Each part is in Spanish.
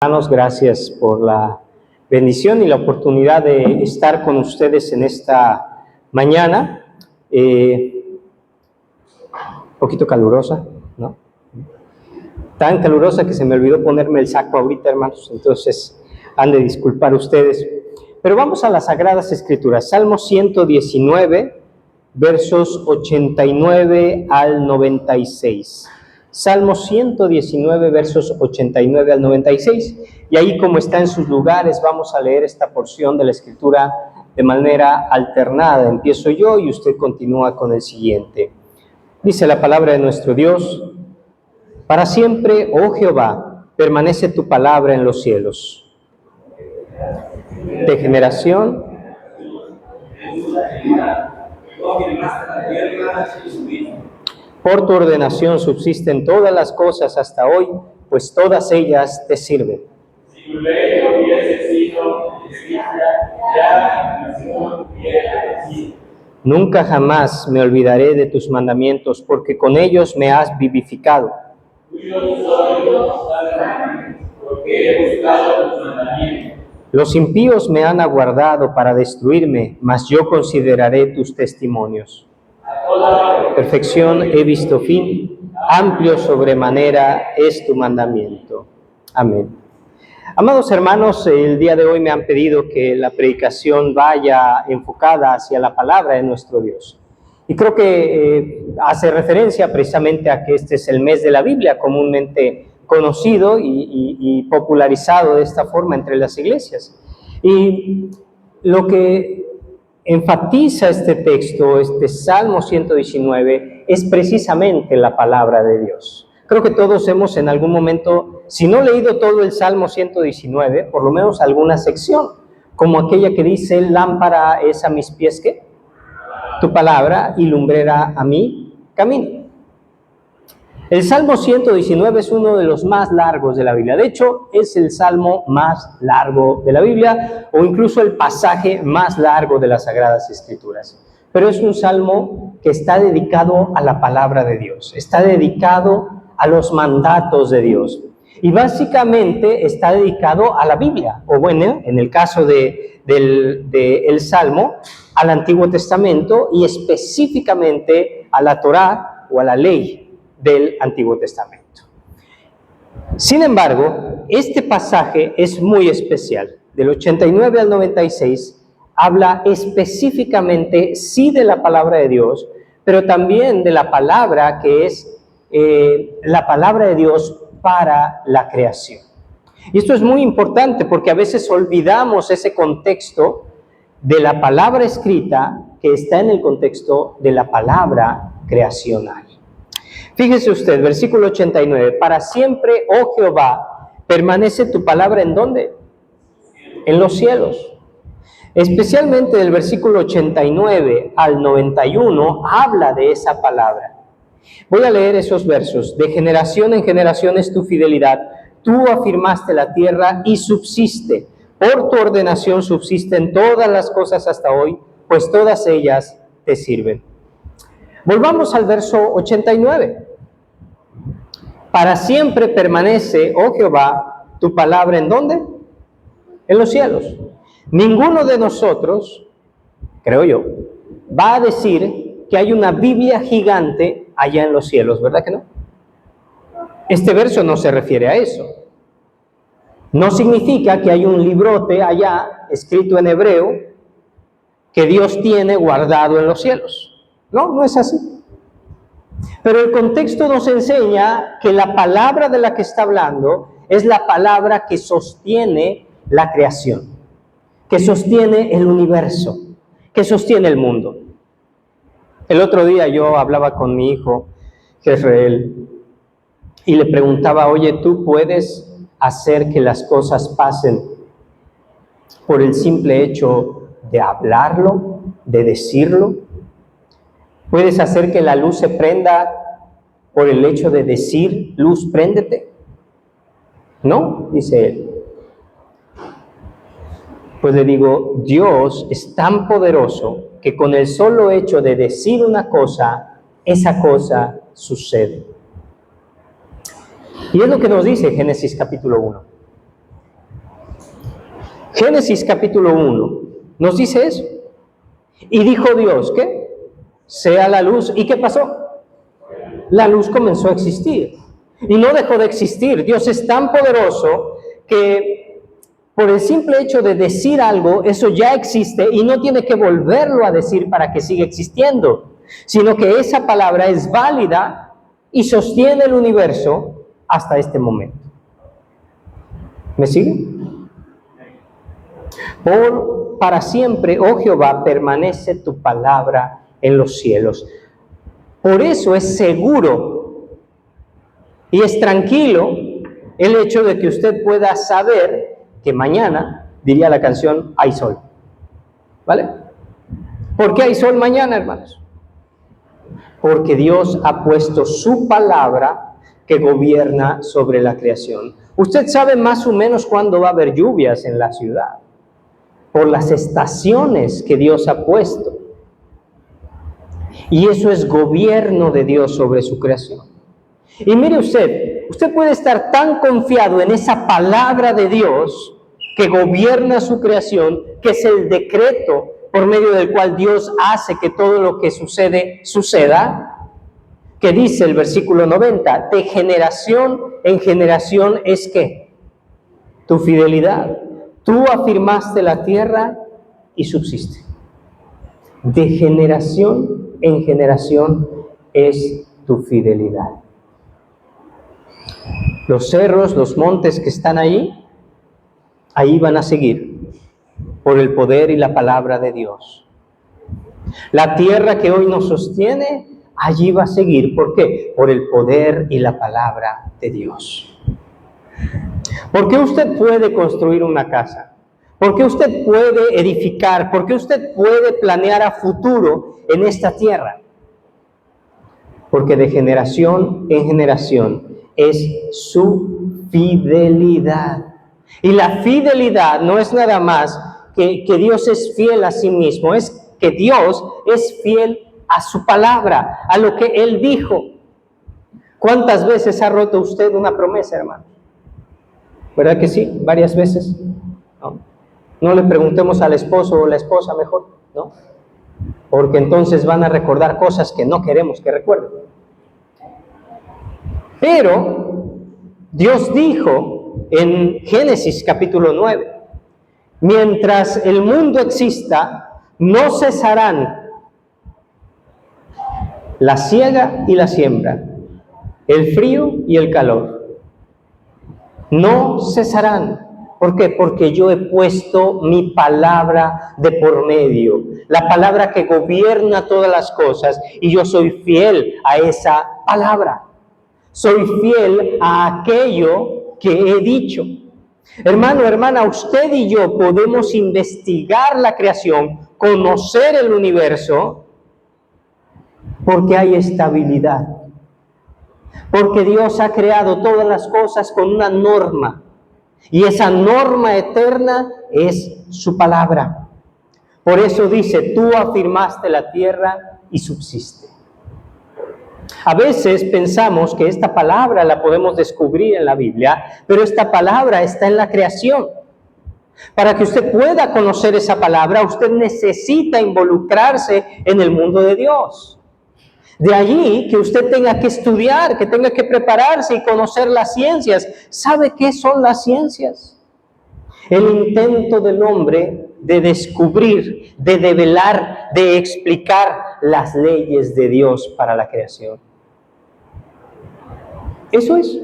Hermanos, gracias por la bendición y la oportunidad de estar con ustedes en esta mañana, un poquito calurosa, ¿no? Tan calurosa que se me olvidó ponerme el saco ahorita, hermanos, entonces han de disculpar ustedes. Pero vamos a las Sagradas Escrituras, Salmo 119, versos 89 al 96. Salmo 119, versos 89 al 96, y ahí, como está en sus lugares, vamos a leer esta porción de la Escritura de manera alternada. Empiezo yo y usted continúa con el siguiente. Dice la palabra de nuestro Dios: para siempre, oh Jehová, permanece tu palabra en los cielos. De generación por tu ordenación subsisten todas las cosas hasta hoy, pues todas ellas te sirven. Si tu ley no hubiese sido escrita, ya la nación hubiera nacido. Nunca jamás me olvidaré de tus mandamientos, porque con ellos me has vivificado. Tuyos soy los mandamientos, porque he buscado tus mandamientos. Los impíos me han aguardado para destruirme, mas yo consideraré tus testimonios. Perfección he visto fin, amplio sobremanera es tu mandamiento. Amén. Amados hermanos, el día de hoy me han pedido que la predicación vaya enfocada hacia la palabra de nuestro Dios. Y creo que hace referencia precisamente a que este es el mes de la Biblia, comúnmente conocido y popularizado de esta forma entre las iglesias. Y lo que enfatiza este texto, este Salmo 119, es precisamente la palabra de Dios. Creo que todos hemos en algún momento, si no leído todo el Salmo 119, por lo menos alguna sección, como aquella que dice: lámpara es a mis pies, ¿qué? Tu palabra, y lumbrera a mi camino. El Salmo 119 es uno de los más largos de la Biblia. De hecho, es el salmo más largo de la Biblia, o incluso el pasaje más largo de las Sagradas Escrituras. Pero es un salmo que está dedicado a la palabra de Dios, está dedicado a los mandatos de Dios. Y básicamente está dedicado a la Biblia, o bueno, en el caso del Salmo, al Antiguo Testamento, y específicamente a la Torá o a la ley del Antiguo Testamento. Sin embargo, este pasaje es muy especial. Del 89 al 96 habla específicamente, sí, de la palabra de Dios, pero también de la palabra que es la palabra de Dios para la creación. Y esto es muy importante porque a veces olvidamos ese contexto de la palabra escrita que está en el contexto de la palabra creacional. Fíjese usted, versículo 89, para siempre, oh Jehová, permanece tu palabra, ¿en dónde? En los cielos. Especialmente del versículo 89 al 91 habla de esa palabra. Voy a leer esos versos. De generación en generación es tu fidelidad. Tú afirmaste la tierra y subsiste. Por tu ordenación subsisten todas las cosas hasta hoy, pues todas ellas te sirven. Volvamos al verso 89. Para siempre permanece, oh Jehová, tu palabra, ¿en dónde? En los cielos. Ninguno de nosotros, creo yo, va a decir que hay una Biblia gigante allá en los cielos, ¿verdad que no? Este verso no se refiere a eso. No significa que hay un librote allá, escrito en hebreo, que Dios tiene guardado en los cielos. No, no es así. Pero el contexto nos enseña que la palabra de la que está hablando es la palabra que sostiene la creación, que sostiene el universo, que sostiene el mundo. El otro día yo hablaba con mi hijo, Jezreel, y le preguntaba: oye, ¿tú puedes hacer que las cosas pasen por el simple hecho de hablarlo, de decirlo? ¿Puedes hacer que la luz se prenda por el hecho de decir: luz, préndete? No, dice él. Pues le digo, Dios es tan poderoso que con el solo hecho de decir una cosa, esa cosa sucede. Y es lo que nos dice Génesis capítulo 1. Génesis capítulo 1 nos dice eso. Y dijo Dios, ¿qué? Sea la luz. ¿Y qué pasó? La luz comenzó a existir. Y no dejó de existir. Dios es tan poderoso que por el simple hecho de decir algo, eso ya existe y no tiene que volverlo a decir para que siga existiendo, sino que esa palabra es válida y sostiene el universo hasta este momento. ¿Me sigue? Para siempre, oh Jehová, permanece tu palabra en los cielos. Por eso es seguro y es tranquilo el hecho de que usted pueda saber que mañana, diría la canción, hay sol. ¿Vale? ¿Por qué hay sol mañana, hermanos? Porque Dios ha puesto su palabra que gobierna sobre la creación. Usted sabe más o menos cuándo va a haber lluvias en la ciudad, por las estaciones que Dios ha puesto. Y eso es gobierno de Dios sobre su creación. Y mire usted puede estar tan confiado en esa palabra de Dios que gobierna su creación, que es el decreto por medio del cual Dios hace que todo lo que sucede, suceda, que dice el versículo 90, de generación en generación es ¿qué? Tu fidelidad. Tú afirmaste la tierra y subsiste. De generación en generación es tu fidelidad. Los cerros, los montes que están ahí van a seguir por el poder y la palabra de Dios. La tierra que hoy nos sostiene, allí va a seguir. ¿Por qué? Por el poder y la palabra de Dios. ¿Por qué usted puede construir una casa? ¿Por qué usted puede edificar? ¿Por qué usted puede planear a futuro en esta tierra? Porque de generación en generación es su fidelidad. Y la fidelidad no es nada más que Dios es fiel a sí mismo, es que Dios es fiel a su palabra, a lo que Él dijo. ¿Cuántas veces ha roto usted una promesa, hermano? ¿Verdad que sí? Varias veces. No le preguntemos al esposo o la esposa mejor, ¿no? Porque entonces van a recordar cosas que no queremos que recuerden. Pero Dios dijo en Génesis capítulo 9, mientras el mundo exista, no cesarán la siega y la siembra, el frío y el calor. No cesarán. ¿Por qué? Porque yo he puesto mi palabra de por medio, la palabra que gobierna todas las cosas, y yo soy fiel a esa palabra. Soy fiel a aquello que he dicho. Hermano, hermana, usted y yo podemos investigar la creación, conocer el universo, porque hay estabilidad. Porque Dios ha creado todas las cosas con una norma. Y esa norma eterna es su palabra. Por eso dice, tú afirmaste la tierra y subsiste. A veces pensamos que esta palabra la podemos descubrir en la Biblia, pero esta palabra está en la creación. Para que usted pueda conocer esa palabra, usted necesita involucrarse en el mundo de Dios. De allí que usted tenga que estudiar, que tenga que prepararse y conocer las ciencias. ¿Sabe qué son las ciencias? El intento del hombre de descubrir, de develar, de explicar las leyes de Dios para la creación. Eso es.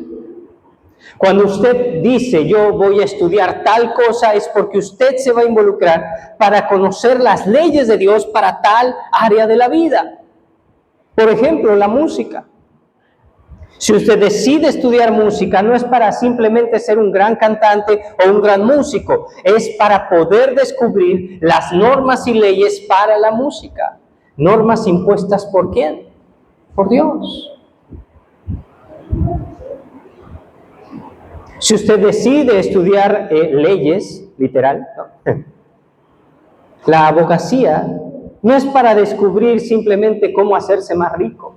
Cuando usted dice, yo voy a estudiar tal cosa, es porque usted se va a involucrar para conocer las leyes de Dios para tal área de la vida. Por ejemplo, la música. Si usted decide estudiar música, no es para simplemente ser un gran cantante o un gran músico, es para poder descubrir las normas y leyes para la música. Normas impuestas ¿por quién? Por Dios. Si usted decide estudiar leyes, literal, ¿no? La abogacía no es para descubrir simplemente cómo hacerse más rico.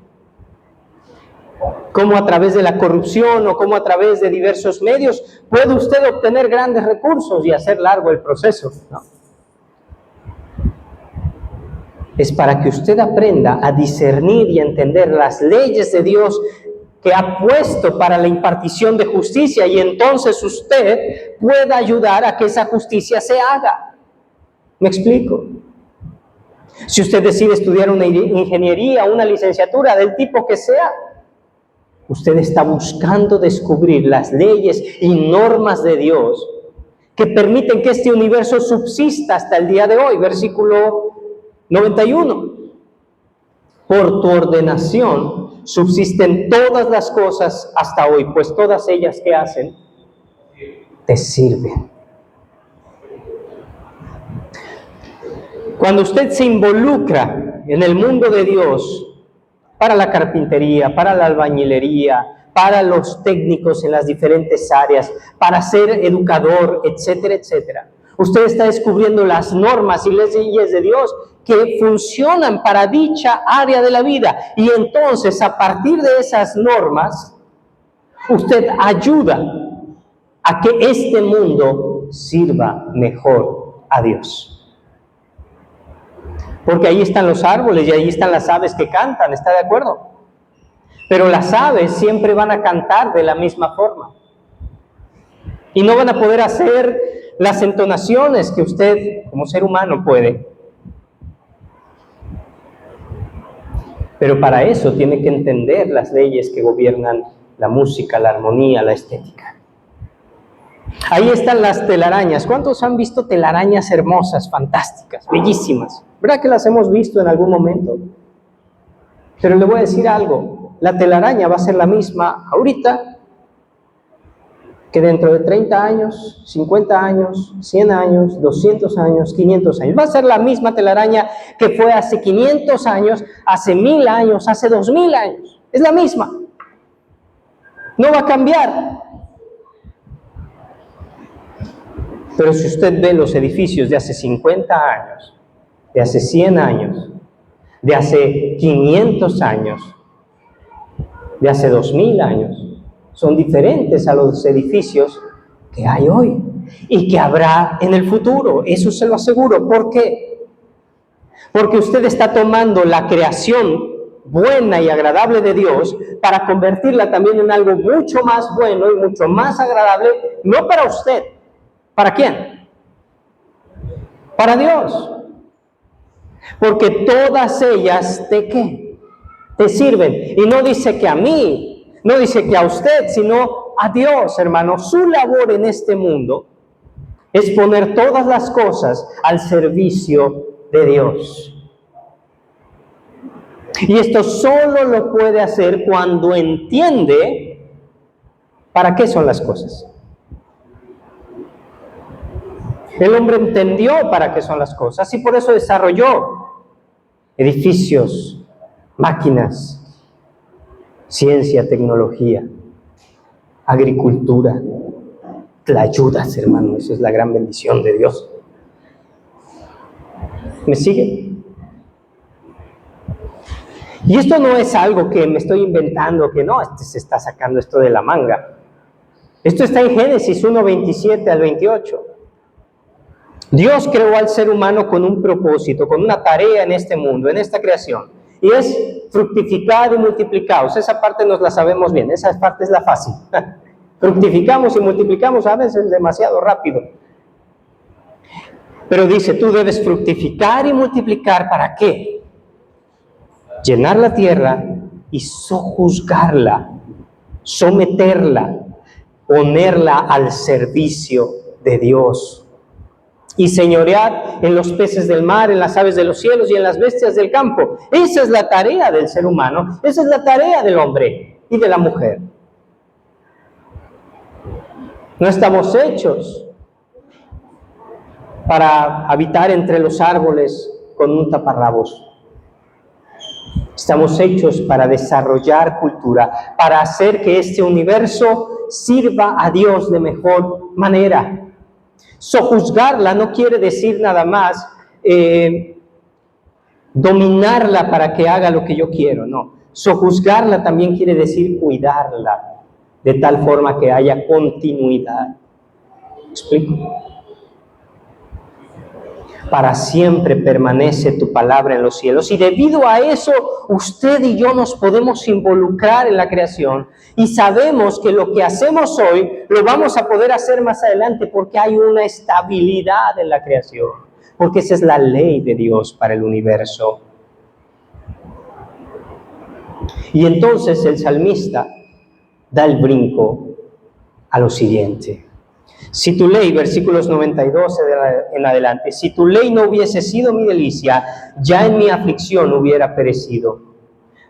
cómo a través de la corrupción o cómo a través de diversos medios puede usted obtener grandes recursos y hacer largo el proceso, ¿no? Es para que usted aprenda a discernir y entender las leyes de Dios que ha puesto para la impartición de justicia, y entonces usted pueda ayudar a que esa justicia se haga. ¿Me explico? Si usted decide estudiar una ingeniería, una licenciatura, del tipo que sea, usted está buscando descubrir las leyes y normas de Dios que permiten que este universo subsista hasta el día de hoy. Versículo 91. Por tu ordenación subsisten todas las cosas hasta hoy, pues todas ellas que hacen te sirven. Cuando usted se involucra en el mundo de Dios, para la carpintería, para la albañilería, para los técnicos en las diferentes áreas, para ser educador, etcétera, etcétera, usted está descubriendo las normas y las leyes de Dios que funcionan para dicha área de la vida. Y entonces, a partir de esas normas, usted ayuda a que este mundo sirva mejor a Dios. Porque ahí están los árboles y ahí están las aves que cantan, ¿está de acuerdo? Pero las aves siempre van a cantar de la misma forma. Y no van a poder hacer las entonaciones que usted, como ser humano, puede. Pero para eso tiene que entender las leyes que gobiernan la música, la armonía, la estética. Ahí están las telarañas. ¿Cuántos han visto telarañas hermosas, fantásticas, bellísimas? ¿Verdad que las hemos visto en algún momento? Pero le voy a decir algo. La telaraña va a ser la misma ahorita que dentro de 30 años, 50 años, 100 años, 200 años, 500 años. Va a ser la misma telaraña que fue hace 500 años, hace 1000 años, hace 2000 años. Es la misma. No va a cambiar. Pero si usted ve los edificios de hace 50 años, de hace 100 años, de hace 500 años, de hace 2000 años, son diferentes a los edificios que hay hoy y que habrá en el futuro. Eso se lo aseguro. ¿Por qué? Porque usted está tomando la creación buena y agradable de Dios para convertirla también en algo mucho más bueno y mucho más agradable, no para usted. ¿Para quién? Para Dios. Porque todas ellas, ¿de qué? Te sirven. Y no dice que a mí, no dice que a usted, sino a Dios, hermano. Su labor en este mundo es poner todas las cosas al servicio de Dios. Y esto solo lo puede hacer cuando entiende para qué son las cosas. El hombre entendió para qué son las cosas y por eso desarrolló edificios, máquinas, ciencia, tecnología, agricultura, tlayudas, hermano. Esa es la gran bendición de Dios. ¿Me sigue? Y esto no es algo que me estoy inventando, que no, se está sacando esto de la manga. Esto está en Génesis 1, 27 al 28. Dios creó al ser humano con un propósito, con una tarea en este mundo, en esta creación. Y es fructificar y multiplicaros. Esa parte nos la sabemos bien, esa parte es la fácil. Fructificamos y multiplicamos a veces demasiado rápido. Pero dice, tú debes fructificar y multiplicar, ¿para qué? Llenar la tierra y sojuzgarla, someterla, ponerla al servicio de Dios. Y señorear en los peces del mar, en las aves de los cielos y en las bestias del campo. Esa es la tarea del ser humano, esa es la tarea del hombre y de la mujer. No estamos hechos para habitar entre los árboles con un taparrabos. Estamos hechos para desarrollar cultura, para hacer que este universo sirva a Dios de mejor manera. Sojuzgarla no quiere decir nada más dominarla para que haga lo que yo quiero, no. Sojuzgarla también quiere decir cuidarla, de tal forma que haya continuidad. ¿Me explico? Para siempre permanece tu palabra en los cielos. Y debido a eso, usted y yo nos podemos involucrar en la creación. Y sabemos que lo que hacemos hoy, lo vamos a poder hacer más adelante, porque hay una estabilidad en la creación. Porque esa es la ley de Dios para el universo. Y entonces el salmista da el brinco a lo siguiente. Si tu ley, versículos 92 en adelante, si tu ley no hubiese sido mi delicia, ya en mi aflicción hubiera perecido.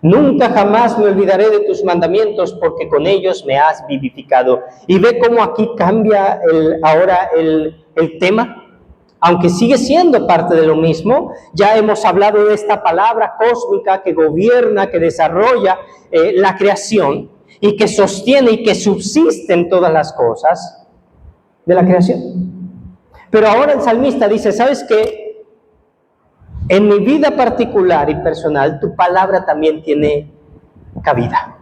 Nunca jamás me olvidaré de tus mandamientos, porque con ellos me has vivificado. Y ve cómo aquí cambia ahora el tema. Aunque sigue siendo parte de lo mismo, ya hemos hablado de esta palabra cósmica que gobierna, que desarrolla la creación y que sostiene y que subsiste en todas las cosas de la creación. Pero ahora el salmista dice, ¿sabes qué? En mi vida particular y personal, tu palabra también tiene cabida.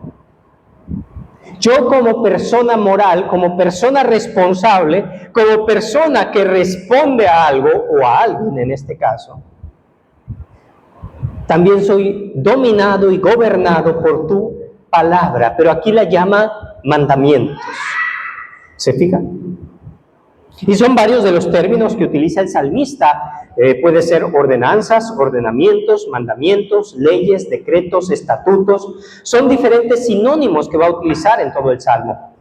Yo como persona moral, como persona responsable, como persona que responde a algo, o a alguien en este caso, también soy dominado y gobernado por tu palabra, pero aquí la llama mandamientos. ¿Se fijan? Y son varios de los términos que utiliza el salmista. Puede ser ordenanzas, ordenamientos, mandamientos, leyes, decretos, estatutos. Son diferentes sinónimos que va a utilizar en todo el Salmo.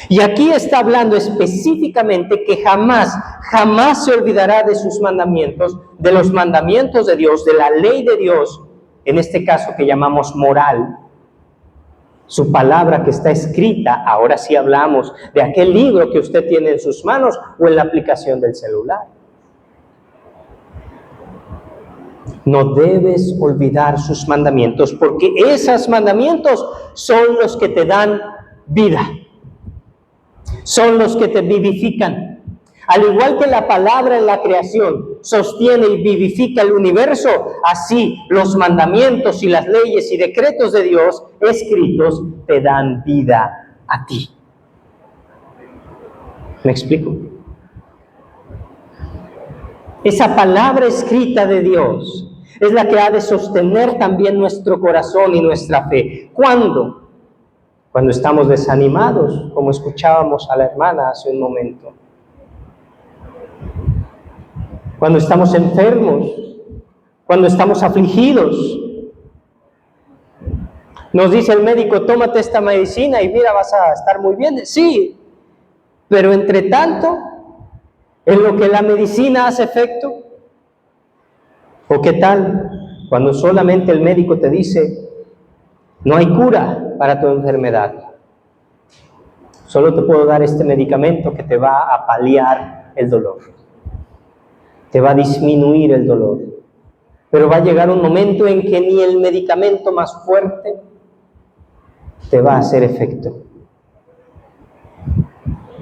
Y aquí está hablando específicamente que jamás se olvidará de sus mandamientos, de los mandamientos de Dios, de la ley de Dios, en este caso que llamamos moral. Su palabra que está escrita, ahora sí hablamos de aquel libro que usted tiene en sus manos o en la aplicación del celular. No debes olvidar sus mandamientos, porque esos mandamientos son los que te dan vida, son los que te vivifican. Al igual que la palabra en la creación sostiene y vivifica el universo, así los mandamientos y las leyes y decretos de Dios escritos te dan vida a ti. ¿Me explico? Esa palabra escrita de Dios es la que ha de sostener también nuestro corazón y nuestra fe. ¿Cuándo? Cuando estamos desanimados, como escuchábamos a la hermana hace un momento. Cuando estamos enfermos, cuando estamos afligidos. Nos dice el médico, tómate esta medicina y mira, vas a estar muy bien. Sí, pero entre tanto, en lo que la medicina hace efecto, ¿o qué tal cuando solamente el médico te dice, no hay cura para tu enfermedad? Solo te puedo dar este medicamento que te va a paliar el dolor. Te va a disminuir el dolor. Pero va a llegar un momento en que ni el medicamento más fuerte te va a hacer efecto.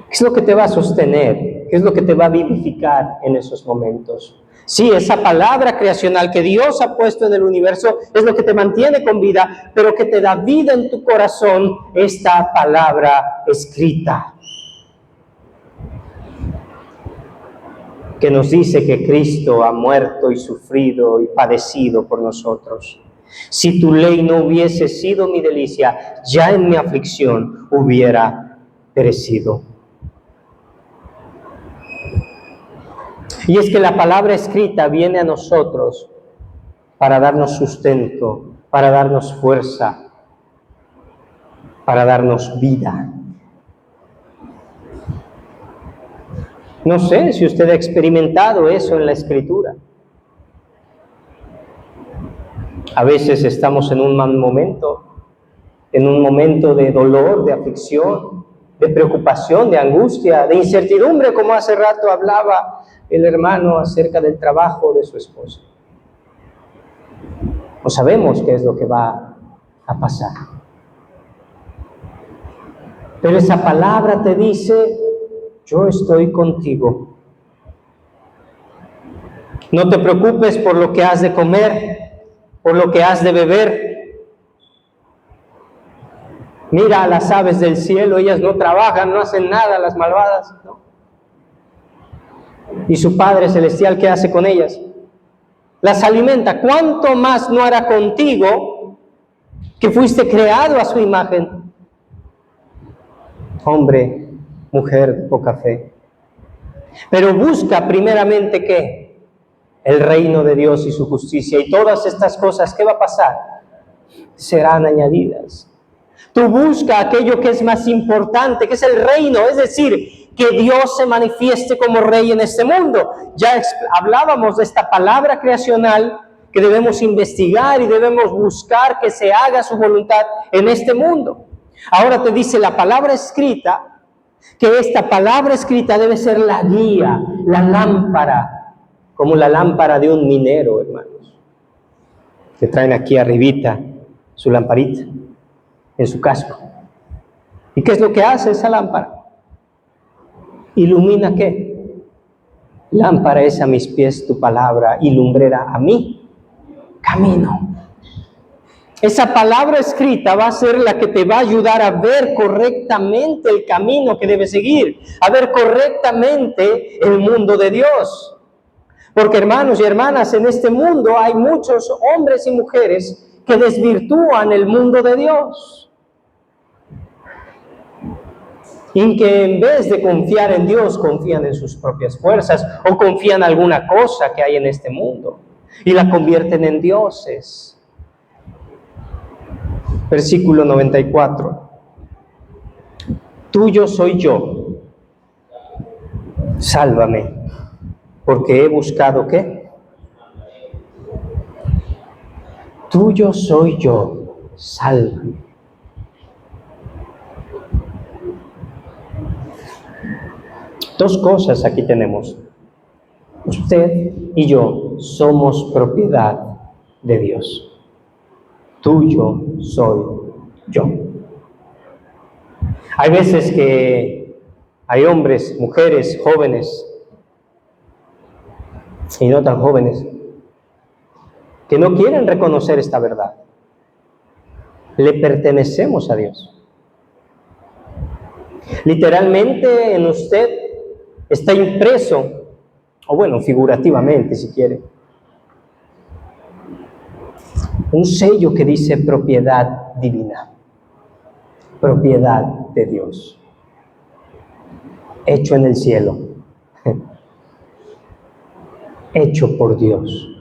¿Qué es lo que te va a sostener? ¿Qué es lo que te va a vivificar en esos momentos? Sí, esa palabra creacional que Dios ha puesto en el universo es lo que te mantiene con vida, pero que te da vida en tu corazón, esta palabra escrita. Que nos dice que Cristo ha muerto y sufrido y padecido por nosotros. Si tu ley no hubiese sido mi delicia, ya en mi aflicción hubiera perecido. Y es que la palabra escrita viene a nosotros para darnos sustento, para darnos fuerza, para darnos vida. No sé si usted ha experimentado eso en la Escritura. A veces estamos en un mal momento, en un momento de dolor, de aflicción, de preocupación, de angustia, de incertidumbre, como hace rato hablaba el hermano acerca del trabajo de su esposa. No sabemos qué es lo que va a pasar. Pero esa palabra te dice, yo estoy contigo. No te preocupes por lo que has de comer, por lo que has de beber. Mira a las aves del cielo, ellas no trabajan, no hacen nada, las malvadas, ¿no? Y su Padre Celestial, ¿qué hace con ellas? Las alimenta. ¿Cuánto más no hará contigo, que fuiste creado a su imagen? Hombre, mujer de poca fe. Pero busca primeramente, ¿qué? El reino de Dios y su justicia. Y todas estas cosas, ¿qué va a pasar? Serán añadidas. Tú busca aquello que es más importante, que es el reino, es decir, que Dios se manifieste como rey en este mundo. Ya hablábamos de esta palabra creacional que debemos investigar y debemos buscar que se haga su voluntad en este mundo. Ahora te dice la palabra escrita, que esta palabra escrita debe ser la guía, la lámpara, como la lámpara de un minero, hermanos, que traen aquí arribita su lamparita en su casco. ¿Y qué es lo que hace esa lámpara? ¿Ilumina qué? Lámpara es a mis pies tu palabra y lumbrera a mí camino. Esa palabra escrita va a ser la que te va a ayudar a ver correctamente el camino que debes seguir, a ver correctamente el mundo de Dios. Porque, hermanos y hermanas, en este mundo hay muchos hombres y mujeres que desvirtúan el mundo de Dios. Y que en vez de confiar en Dios, confían en sus propias fuerzas o confían en alguna cosa que hay en este mundo y la convierten en dioses. Versículo 94. Tuyo soy yo, sálvame, porque he buscado ¿qué? Tuyo soy yo, sálvame. Dos cosas aquí tenemos. Usted y yo somos propiedad de Dios. Tuyo soy yo. Hay veces que hay hombres, mujeres, jóvenes y no tan jóvenes que no quieren reconocer esta verdad. Le pertenecemos a Dios. Literalmente en usted está impreso, o bueno, figurativamente si quiere, un sello que dice propiedad divina, propiedad de Dios, hecho en el cielo, hecho por Dios.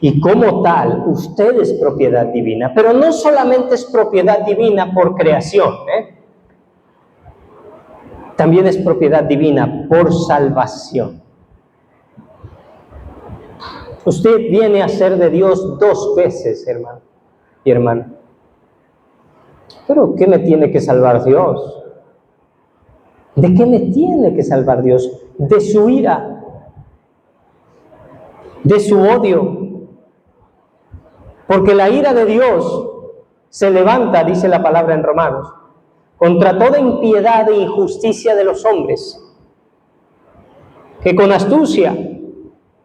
Y como tal, usted es propiedad divina, pero no solamente es propiedad divina por creación, también es propiedad divina por salvación. Usted viene a ser de Dios dos veces, hermano y hermana. ¿Pero qué me tiene que salvar Dios? ¿De qué me tiene que salvar Dios? De su ira, de su odio. Porque la ira de Dios se levanta, dice la palabra en Romanos, contra toda impiedad e injusticia de los hombres, que con astucia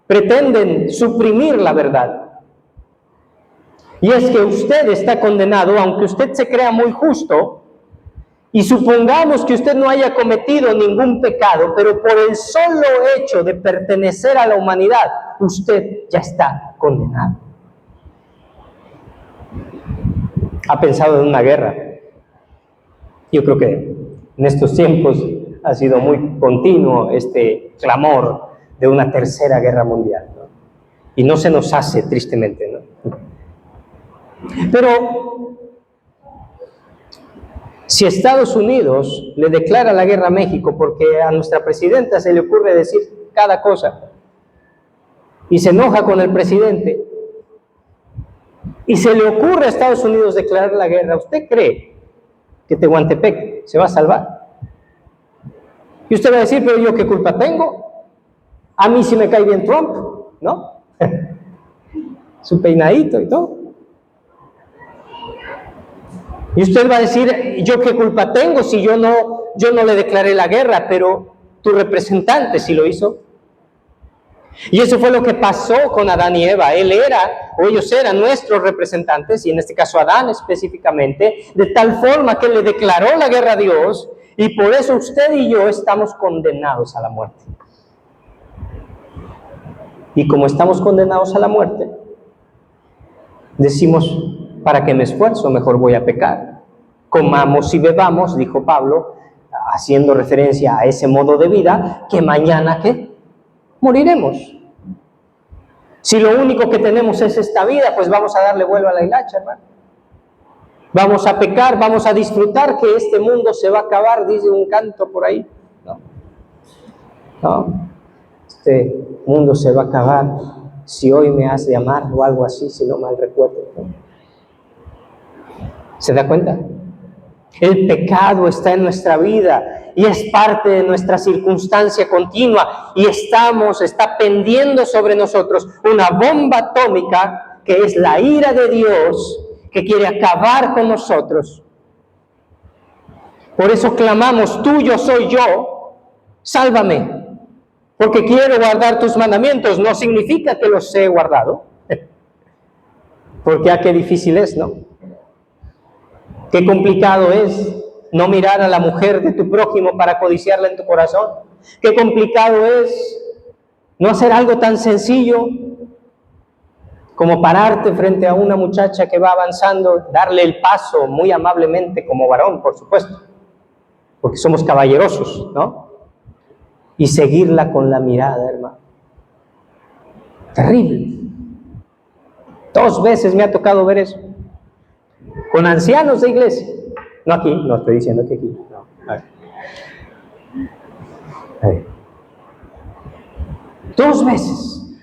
pretenden suprimir la verdad. Y es que usted está condenado, aunque usted se crea muy justo, y supongamos que usted no haya cometido ningún pecado, pero por el solo hecho de pertenecer a la humanidad, usted ya está condenado. ¿Ha pensado en una guerra? Yo creo que en estos tiempos ha sido muy continuo este clamor de una tercera guerra mundial, ¿no? Y no se nos hace, tristemente, ¿no? Pero si Estados Unidos le declara la guerra a México porque a nuestra presidenta se le ocurre decir cada cosa y se enoja con el presidente y se le ocurre a Estados Unidos declarar la guerra, ¿usted cree que Tehuantepec se va a salvar? Y usted va a decir, pero yo qué culpa tengo, a mí sí me cae bien Trump, ¿no? Su peinadito y todo. Y usted va a decir, yo qué culpa tengo si yo no le declaré la guerra, pero tu representante sí lo hizo. Y eso fue lo que pasó con Adán y Eva. Ellos eran nuestros representantes, y en este caso Adán específicamente, de tal forma que le declaró la guerra a Dios, y por eso usted y yo estamos condenados a la muerte. Y como estamos condenados a la muerte, decimos, ¿para qué me esfuerzo? Mejor voy a pecar. Comamos y bebamos, dijo Pablo, haciendo referencia a ese modo de vida, que mañana, ¿qué? Moriremos. Si lo único que tenemos es esta vida, pues vamos a darle vuelo a la hilacha, hermano. Vamos a pecar, vamos a disfrutar que este mundo se va a acabar, dice un canto por ahí. No. Este mundo se va a acabar si hoy me has de amar o algo así, si no mal recuerdo, ¿no? ¿Se da cuenta? El pecado está en nuestra vida y es parte de nuestra circunstancia continua, y está pendiendo sobre nosotros una bomba atómica que es la ira de Dios, que quiere acabar con nosotros. Por eso clamamos, tuyo soy yo, sálvame, porque quiero guardar tus mandamientos. No significa que los he guardado, porque qué difícil es, ¿no? Qué complicado es no mirar a la mujer de tu prójimo para codiciarla en tu corazón. Qué complicado es no hacer algo tan sencillo como pararte frente a una muchacha que va avanzando, darle el paso muy amablemente como varón, por supuesto, porque somos caballerosos, ¿no? Y seguirla con la mirada, hermano. Terrible. 2 veces me ha tocado ver eso. Con ancianos de iglesia. No aquí, no estoy diciendo que aquí. No. A ver. 2 veces.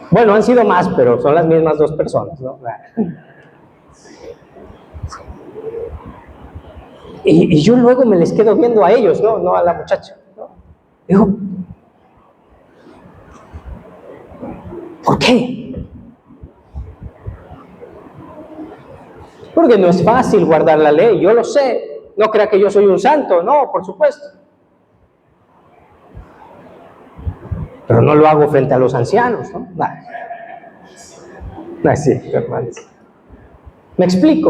Bueno, han sido más, pero son las mismas 2 personas, ¿no? Y yo luego me les quedo viendo a ellos, no a la muchacha, ¿no? Digo, ¿por qué? Porque no es fácil guardar la ley, yo lo sé. No crea que yo soy un santo, no, por supuesto. Pero no lo hago frente a los ancianos, ¿no? Sí, hermanos. ¿Me explico?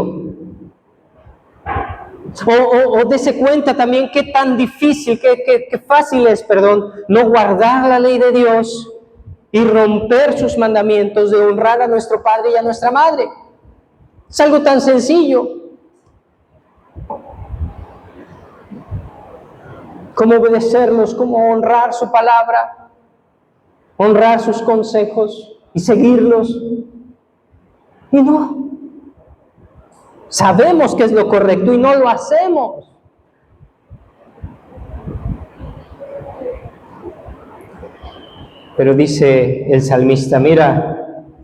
O dése cuenta también qué tan difícil, qué fácil es, no guardar la ley de Dios y romper sus mandamientos de honrar a nuestro padre y a nuestra madre. Es algo tan sencillo como obedecerlos, como honrar su palabra, honrar sus consejos y seguirlos. Y no. Sabemos que es lo correcto y no lo hacemos. Pero dice el salmista, mira,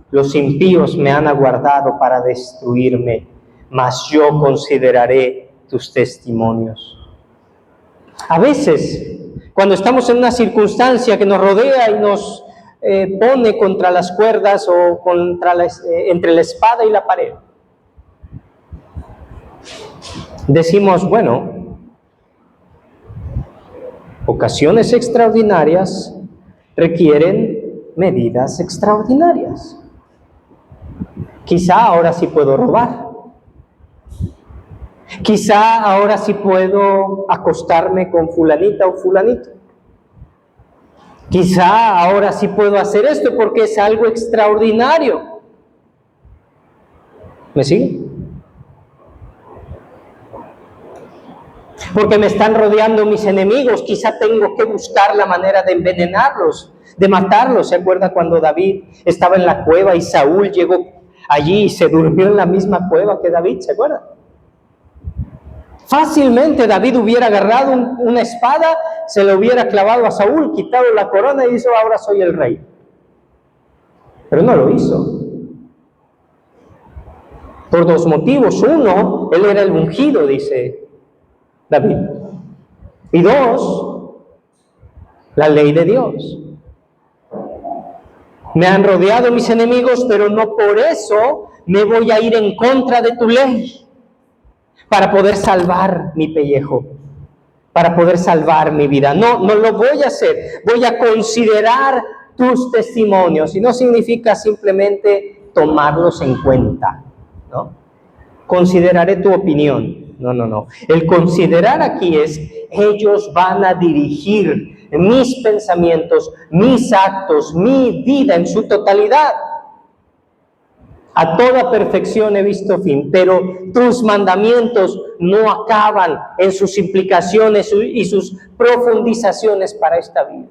los impíos me han aguardado para destruirme, mas yo consideraré tus testimonios. A veces, cuando estamos en una circunstancia que nos rodea y nos pone contra las cuerdas o entre la espada y la pared, decimos, bueno, ocasiones extraordinarias requieren medidas extraordinarias. Quizá ahora sí puedo robar. Quizá ahora sí puedo acostarme con fulanita o fulanito. Quizá ahora sí puedo hacer esto porque es algo extraordinario. ¿Me sigue? Porque me están rodeando mis enemigos, quizá tengo que buscar la manera de envenenarlos, de matarlos. ¿Se acuerda cuando David estaba en la cueva y Saúl llegó allí y se durmió en la misma cueva que David? ¿Se acuerda? Fácilmente David hubiera agarrado una espada, se le hubiera clavado a Saúl, quitado la corona y dicho, ahora soy el rey. Pero no lo hizo. Por 2 motivos. 1, él era el ungido, dice David. Y 2, la ley de Dios. Me han rodeado mis enemigos, pero no por eso me voy a ir en contra de tu ley para poder salvar mi pellejo, para poder salvar mi vida. No, no lo voy a hacer. Voy a considerar tus testimonios. Y no significa simplemente tomarlos en cuenta, ¿no? Consideraré tu opinión. No, no, no. El considerar aquí es, ellos van a dirigir mis pensamientos, mis actos, mi vida en su totalidad. A toda perfección he visto fin, pero tus mandamientos no acaban en sus implicaciones y sus profundizaciones para esta vida.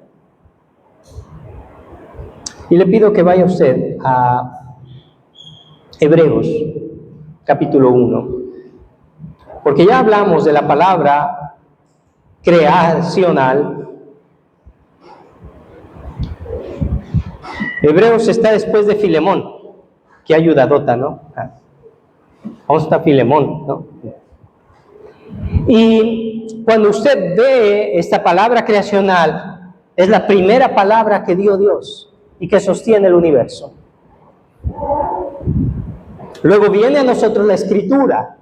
Y le pido que vaya usted a Hebreos, capítulo 1, porque ya hablamos de la palabra creacional. Hebreos está después de Filemón. Qué ayudadota, ¿no? ¿Dónde está Filemón, no? Y cuando usted ve esta palabra creacional, es la primera palabra que dio Dios y que sostiene el universo. Luego viene a nosotros la Escritura,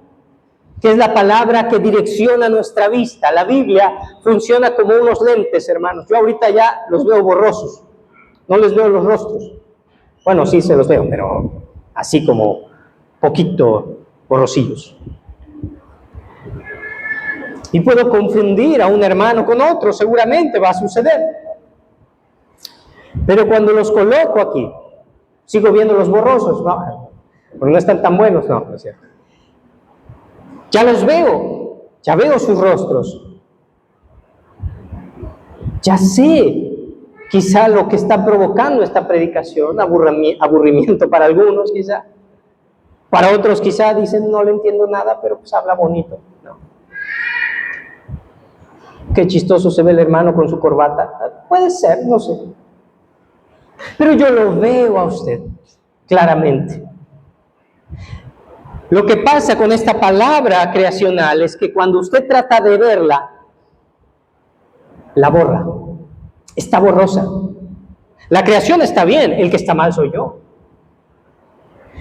que es la palabra que direcciona nuestra vista. La Biblia funciona como unos lentes, hermanos. Yo ahorita ya los veo borrosos, no les veo los rostros. Bueno, sí se los veo, pero así como poquito borrosillos. Y puedo confundir a un hermano con otro, seguramente va a suceder. Pero cuando los coloco aquí, sigo viendo los borrosos, no, porque no están tan buenos, no es cierto. Ya los veo, ya veo sus rostros. Ya sé quizá lo que está provocando esta predicación, aburrimiento para algunos quizá. Para otros quizá dicen, no le entiendo nada, pero pues habla bonito. No. Qué chistoso se ve el hermano con su corbata. Puede ser, no sé. Pero yo lo veo a usted claramente. Lo que pasa con esta palabra creacional es que cuando usted trata de verla, la borra. Está borrosa. La creación está bien, el que está mal soy yo.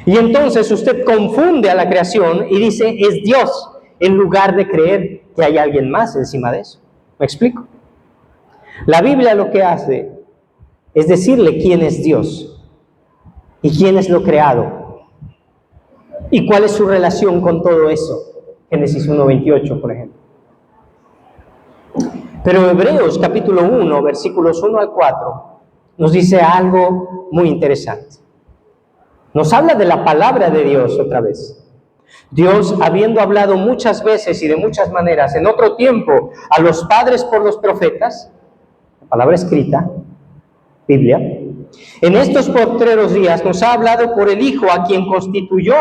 Y entonces usted confunde a la creación y dice, es Dios, en lugar de creer que hay alguien más encima de eso. ¿Me explico? La Biblia lo que hace es decirle quién es Dios y quién es lo creado y cuál es su relación con todo eso. Génesis 1:28, por ejemplo. Pero Hebreos capítulo 1, versículos 1 al 4, nos dice algo muy interesante. Nos habla de la palabra de Dios otra vez. Dios, habiendo hablado muchas veces y de muchas maneras en otro tiempo a los padres por los profetas, la palabra escrita, Biblia, en estos postreros días nos ha hablado por el Hijo, a quien constituyó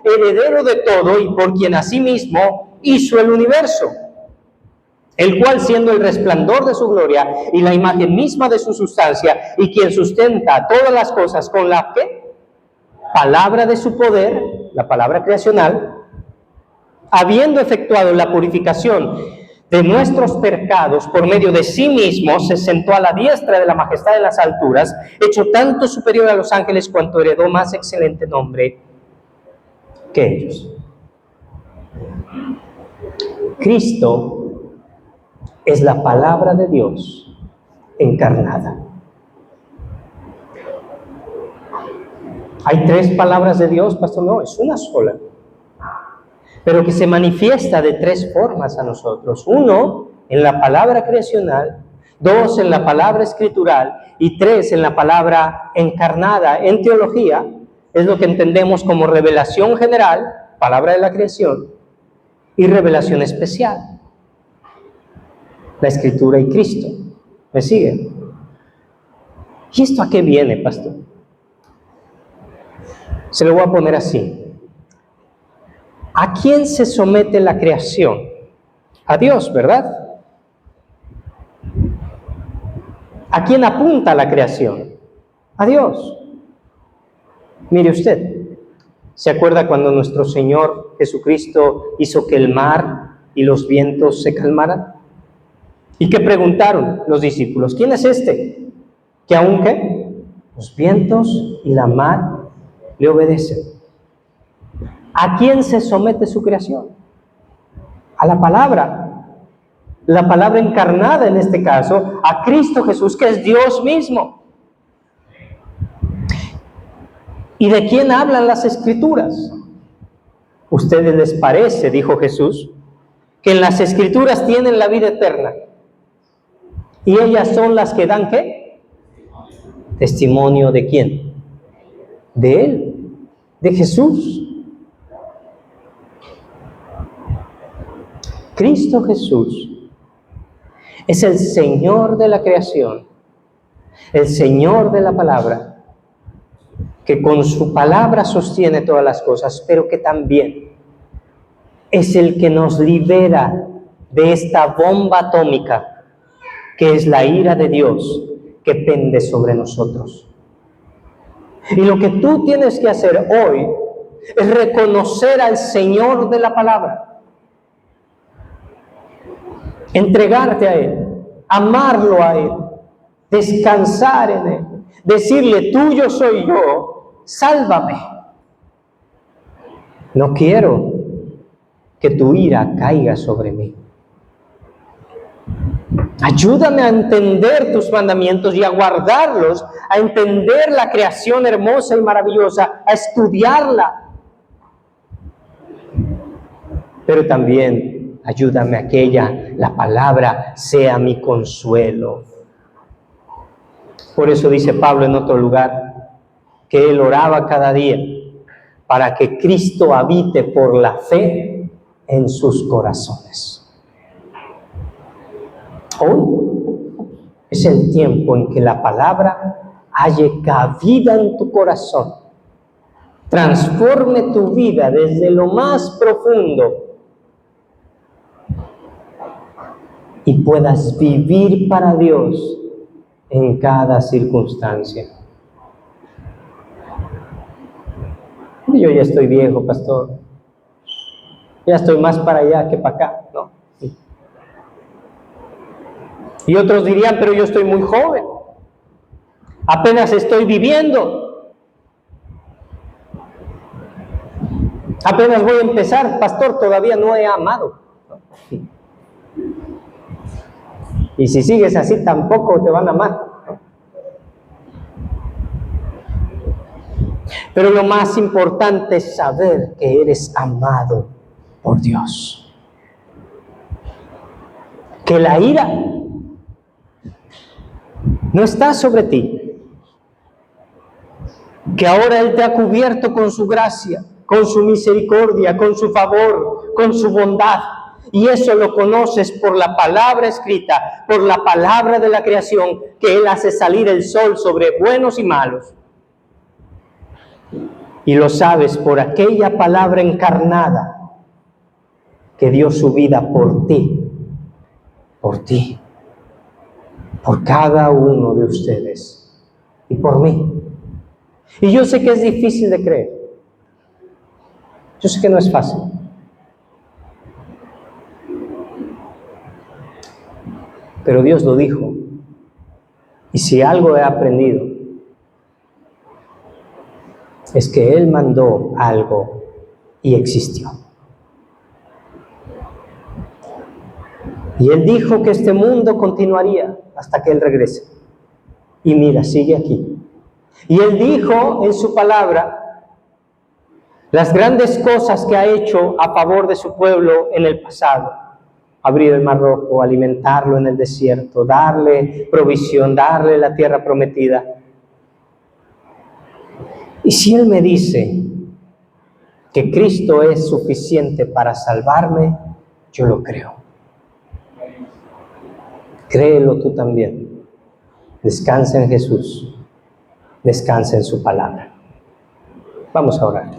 heredero de todo y por quien asimismo hizo el universo, el cual, siendo el resplandor de su gloria y la imagen misma de su sustancia, y quien sustenta todas las cosas con la ¿qué? Palabra de su poder, la palabra creacional, habiendo efectuado la purificación de nuestros pecados por medio de sí mismo, se sentó a la diestra de la majestad de las alturas, hecho tanto superior a los ángeles cuanto heredó más excelente nombre que ellos. Cristo es la palabra de Dios encarnada. ¿Hay tres palabras de Dios, pastor? No, es una sola. Pero que se manifiesta de tres formas a nosotros. Uno, en la palabra creacional. Dos, en la palabra escritural. Y tres, en la palabra encarnada. En teología, es lo que entendemos como revelación general, palabra de la creación, y revelación especial, la Escritura y Cristo. ¿Me siguen? ¿Y esto a qué viene, pastor? Se lo voy a poner así. ¿A quién se somete la creación? A Dios, ¿verdad? ¿A quién apunta la creación? A Dios. Mire usted, ¿se acuerda cuando nuestro Señor Jesucristo hizo que el mar y los vientos se calmaran? ¿Y qué preguntaron los discípulos? ¿Quién es este? ¿Que aún qué? Los vientos y la mar le obedecen. ¿A quién se somete su creación? A la palabra. La palabra encarnada en este caso, a Cristo Jesús, que es Dios mismo. ¿Y de quién hablan las Escrituras? ¿Ustedes les parece, dijo Jesús, que en las Escrituras tienen la vida eterna? ¿Y ellas son las que dan qué? ¿Testimonio de quién? De Él, de Jesús. Cristo Jesús es el Señor de la creación, el Señor de la palabra, que con su palabra sostiene todas las cosas, pero que también es el que nos libera de esta bomba atómica, que es la ira de Dios que pende sobre nosotros. Y lo que tú tienes que hacer hoy es reconocer al Señor de la palabra, entregarte a Él, amarlo a Él, descansar en Él, decirle, tuyo soy yo, sálvame. No quiero que tu ira caiga sobre mí. Ayúdame a entender tus mandamientos y a guardarlos, a entender la creación hermosa y maravillosa, a estudiarla. Pero también ayúdame a que la palabra, sea mi consuelo. Por eso dice Pablo en otro lugar, que él oraba cada día para que Cristo habite por la fe en sus corazones. Hoy es el tiempo en que la palabra halle cabida en tu corazón, transforme tu vida desde lo más profundo y puedas vivir para Dios en cada circunstancia. Yo ya estoy viejo, pastor. Ya estoy más para allá que para acá, ¿no? Y otros dirían, pero yo estoy muy joven. Apenas estoy viviendo. Apenas voy a empezar, pastor, todavía no he amado. Y si sigues así, tampoco te van a amar. Pero lo más importante es saber que eres amado por Dios. Que la ira no está sobre ti. Que ahora Él te ha cubierto con su gracia, con su misericordia, con su favor, con su bondad. Y eso lo conoces por la palabra escrita, por la palabra de la creación, que Él hace salir el sol sobre buenos y malos. Y lo sabes por aquella palabra encarnada que dio su vida por ti, por cada uno de ustedes y por mí. Y yo sé que es difícil de creer. Yo sé que no es fácil. Pero Dios lo dijo. Y si algo he aprendido, es que Él mandó algo y existió. Y Él dijo que este mundo continuaría hasta que Él regrese. Y mira, sigue aquí. Y Él dijo en su palabra las grandes cosas que ha hecho a favor de su pueblo en el pasado. Abrir el Mar Rojo, alimentarlo en el desierto, darle provisión, darle la tierra prometida. Y si Él me dice que Cristo es suficiente para salvarme, yo lo creo. Créelo tú también. Descansa en Jesús. Descansa en su palabra. Vamos a orar.